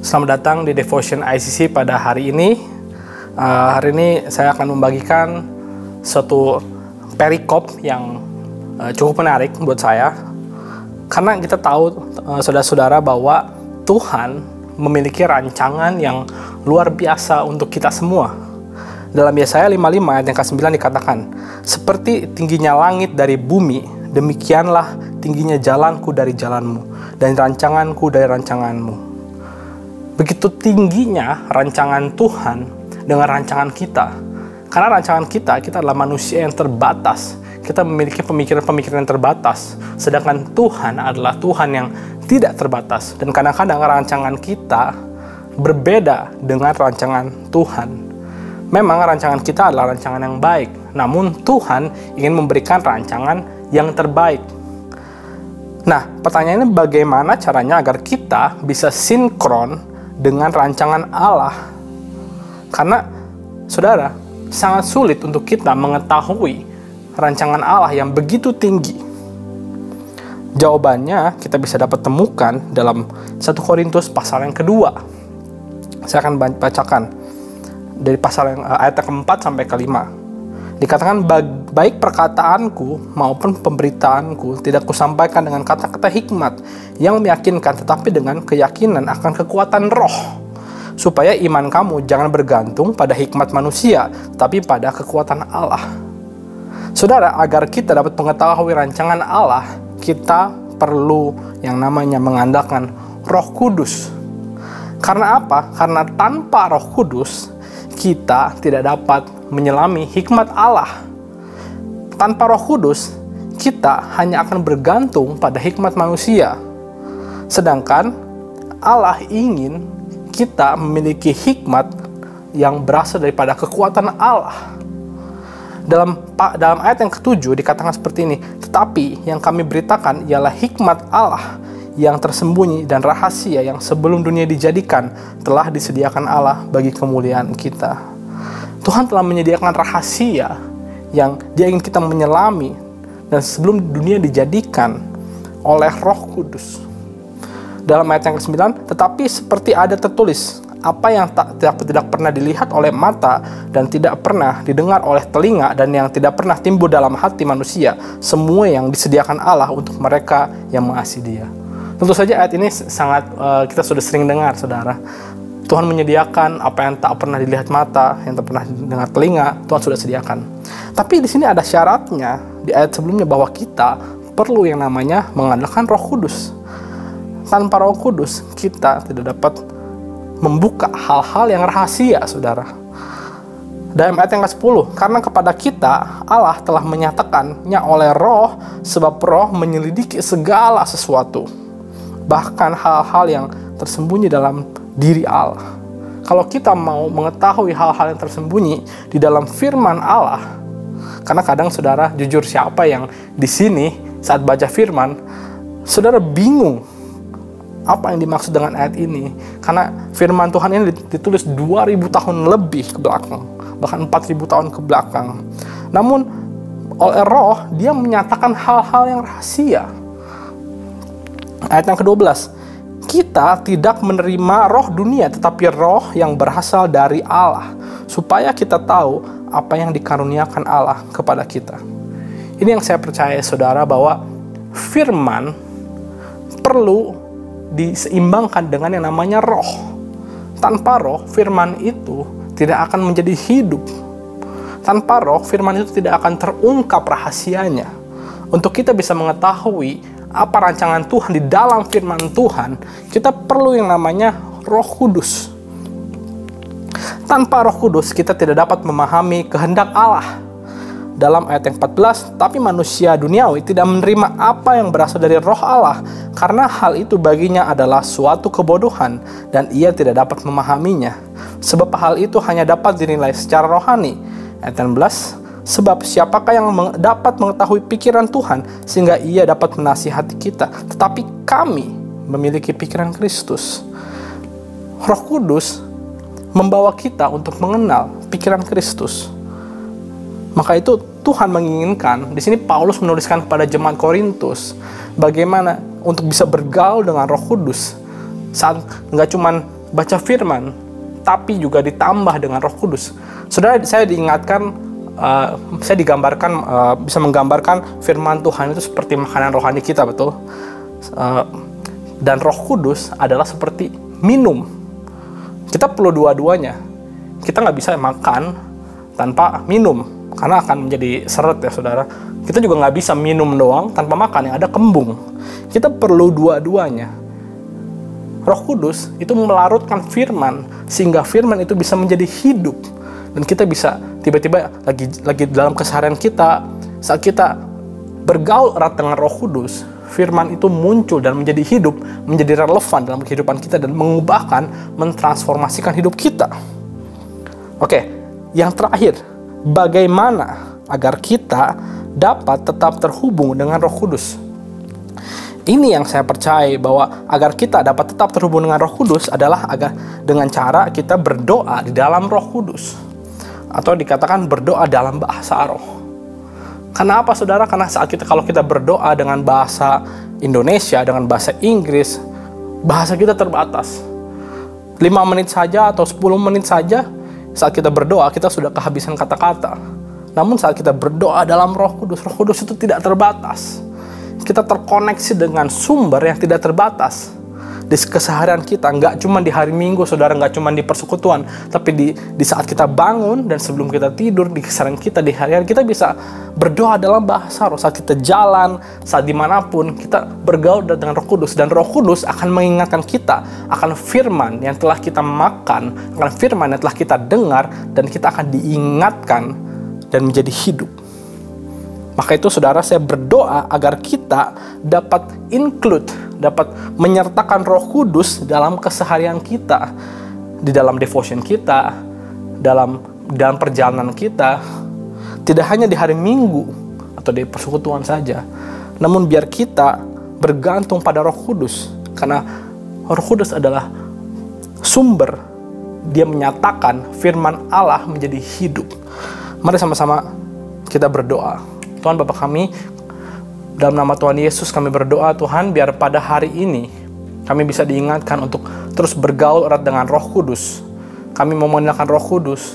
Selamat datang di Devotion ICC pada hari ini. Hari ini saya akan membagikan suatu perikop yang cukup menarik buat saya. Karena kita tahu, saudara-saudara, bahwa Tuhan memiliki rancangan yang luar biasa untuk kita semua. Dalam Yesaya 55 ayat yang ke-9 dikatakan, "Seperti tingginya langit dari bumi, demikianlah tingginya jalanku dari jalanmu, dan rancanganku dari rancanganmu." Begitu tingginya rancangan Tuhan dengan rancangan kita. Karena rancangan kita adalah manusia yang terbatas. Kita memiliki pemikiran-pemikiran yang terbatas. Sedangkan Tuhan adalah Tuhan yang tidak terbatas. Dan kadang-kadang rancangan kita berbeda dengan rancangan Tuhan. Memang rancangan kita adalah rancangan yang baik. Namun Tuhan ingin memberikan rancangan yang terbaik. Nah, pertanyaannya bagaimana caranya agar kita bisa sinkron dengan rancangan Allah? Karena, saudara, sangat sulit untuk kita mengetahui rancangan Allah yang begitu tinggi. Jawabannya kita bisa dapat temukan dalam 1 Korintus pasal yang kedua. Saya akan bacakan dari pasal yang ayat ke-4 sampai ke-5. Dikatakan, baik perkataanku maupun pemberitaanku tidak kusampaikan dengan kata-kata hikmat yang meyakinkan, tetapi dengan keyakinan akan kekuatan roh, supaya iman kamu jangan bergantung pada hikmat manusia, tapi pada kekuatan Allah. Saudara, agar kita dapat mengetahui rancangan Allah, kita perlu yang namanya mengandalkan Roh Kudus. Karena apa? Karena tanpa Roh Kudus, kita tidak dapat menyelami hikmat Allah. Tanpa Roh Kudus, kita hanya akan bergantung pada hikmat manusia. Sedangkan Allah ingin kita memiliki hikmat yang berasal daripada kekuatan Allah. Dalam ayat yang ke-7 dikatakan seperti ini, "Tetapi yang kami beritakan ialah hikmat Allah yang tersembunyi dan rahasia yang sebelum dunia dijadikan telah disediakan Allah bagi kemuliaan kita." Tuhan telah menyediakan rahasia yang Dia ingin kita menyelami dan sebelum dunia dijadikan oleh Roh Kudus. Dalam ayat yang ke-9, "Tetapi seperti ada tertulis, apa yang tidak pernah dilihat oleh mata dan tidak pernah didengar oleh telinga dan yang tidak pernah timbul dalam hati manusia, semua yang disediakan Allah untuk mereka yang mengasihi Dia." Tentu saja ayat ini sangat kita sudah sering dengar, saudara. Tuhan menyediakan apa yang tak pernah dilihat mata, yang tak pernah didengar telinga, Tuhan sudah sediakan. Tapi di sini ada syaratnya di ayat sebelumnya bahwa kita perlu yang namanya mengandalkan Roh Kudus. Tanpa Roh Kudus, kita tidak dapat membuka hal-hal yang rahasia, saudara. Dalam ayat yang ke-10, "Karena kepada kita Allah telah menyatakannya oleh Roh, sebab Roh menyelidiki segala sesuatu, bahkan hal-hal yang tersembunyi dalam diri Allah." Kalau kita mau mengetahui hal-hal yang tersembunyi di dalam firman Allah, karena kadang, saudara, jujur, siapa yang di sini saat baca firman, saudara bingung apa yang dimaksud dengan ayat ini? Karena firman Tuhan ini ditulis 2000 tahun lebih ke belakang, bahkan 4000 tahun ke belakang. Namun oleh Roh, Dia menyatakan hal-hal yang rahasia. Ayat yang ke-12, "Kita tidak menerima roh dunia, tetapi roh yang berasal dari Allah, supaya kita tahu apa yang dikaruniakan Allah kepada kita." Ini yang saya percaya, saudara, bahwa firman perlu diseimbangkan dengan yang namanya roh. Tanpa roh, firman itu tidak akan menjadi hidup. Tanpa roh, firman itu tidak akan terungkap rahasianya. Untuk kita bisa mengetahui apa rancangan Tuhan di dalam firman Tuhan, kita perlu yang namanya Roh Kudus. Tanpa Roh Kudus, kita tidak dapat memahami kehendak Allah. Dalam ayat yang 14, "Tapi manusia duniawi tidak menerima apa yang berasal dari Roh Allah, karena hal itu baginya adalah suatu kebodohan, dan ia tidak dapat memahaminya. Sebab hal itu hanya dapat dinilai secara rohani." Ayat 16, "Sebab siapakah yang dapat mengetahui pikiran Tuhan, sehingga ia dapat menasihati kita? Tetapi kami memiliki pikiran Kristus." Roh Kudus membawa kita untuk mengenal pikiran Kristus. Maka itu Tuhan menginginkan, di sini Paulus menuliskan kepada jemaat Korintus, bagaimana untuk bisa bergaul dengan Roh Kudus. saat nggak cuman baca firman, tapi juga ditambah dengan Roh Kudus. Saudara, saya diingatkan, saya digambarkan, bisa menggambarkan firman Tuhan itu seperti makanan rohani kita, betul? Dan Roh Kudus adalah seperti minum. Kita perlu dua-duanya. Kita nggak bisa makan tanpa minum, karena akan menjadi seret ya saudara. Kita juga nggak bisa minum doang tanpa makan, yang ada kembung. Kita perlu dua-duanya. Roh Kudus itu melarutkan firman, sehingga firman itu bisa menjadi hidup. Dan kita bisa tiba-tiba lagi dalam keseharian kita, saat kita bergaul erat dengan Roh Kudus, firman itu muncul dan menjadi hidup, menjadi relevan dalam kehidupan kita dan mengubahkan, mentransformasikan hidup kita. Oke, yang terakhir, bagaimana agar kita dapat tetap terhubung dengan Roh Kudus? Ini yang saya percaya, bahwa agar kita dapat tetap terhubung dengan Roh Kudus adalah dengan cara kita berdoa di dalam Roh Kudus, atau dikatakan berdoa dalam bahasa roh. Kenapa saudara? Karena kalau kita berdoa dengan bahasa Indonesia, dengan bahasa Inggris, bahasa kita terbatas. 5 menit saja atau 10 menit saja saat kita berdoa, kita sudah kehabisan kata-kata. Namun saat kita berdoa dalam Roh Kudus itu tidak terbatas. Kita terkoneksi dengan sumber yang tidak terbatas. Di keseharian kita, nggak cuma di hari Minggu, saudara, nggak cuma di persekutuan, tapi di saat kita bangun dan sebelum kita tidur, di keseharian kita, di harian kita bisa berdoa dalam bahasa roh. Saat kita jalan, saat dimanapun, kita bergaul dengan Roh Kudus, dan Roh Kudus akan mengingatkan kita akan firman yang telah kita makan, akan firman yang telah kita dengar, dan kita akan diingatkan dan menjadi hidup. Maka itu saudara, saya berdoa agar kita dapat dapat menyertakan Roh Kudus dalam keseharian kita, di dalam devotion kita, dalam perjalanan kita, tidak hanya di hari Minggu atau di persekutuan saja, namun biar kita bergantung pada Roh Kudus, karena Roh Kudus adalah sumber. Dia menyatakan firman Allah menjadi hidup. Mari sama-sama kita berdoa. Tuhan Bapa kami, dalam nama Tuhan Yesus kami berdoa, Tuhan, biar pada hari ini kami bisa diingatkan untuk terus bergaul erat dengan Roh Kudus. Kami mau menggunakan Roh Kudus,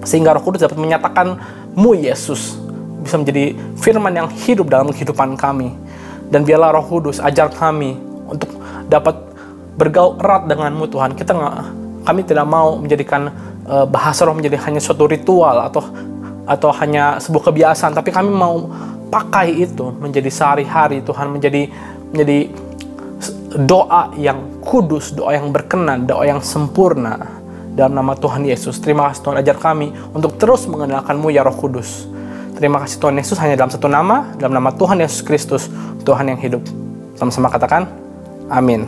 sehingga Roh Kudus dapat menyatakan-Mu Yesus bisa menjadi firman yang hidup dalam kehidupan kami. Dan biarlah Roh Kudus ajar kami untuk dapat bergaul erat dengan-Mu, Tuhan. Kami tidak mau menjadikan bahasa roh menjadi hanya suatu ritual atau hanya sebuah kebiasaan, tapi kami mau pakai itu menjadi sehari-hari, Tuhan, menjadi doa yang kudus, doa yang berkenan, doa yang sempurna dalam nama Tuhan Yesus. Terima kasih Tuhan, ajar kami untuk terus mengenalkan-Mu ya Roh Kudus. Terima kasih Tuhan Yesus, hanya dalam satu nama, dalam nama Tuhan Yesus Kristus, Tuhan yang hidup. Sama-sama katakan amin.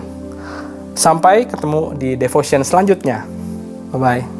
Sampai ketemu di devotion selanjutnya. Bye-bye.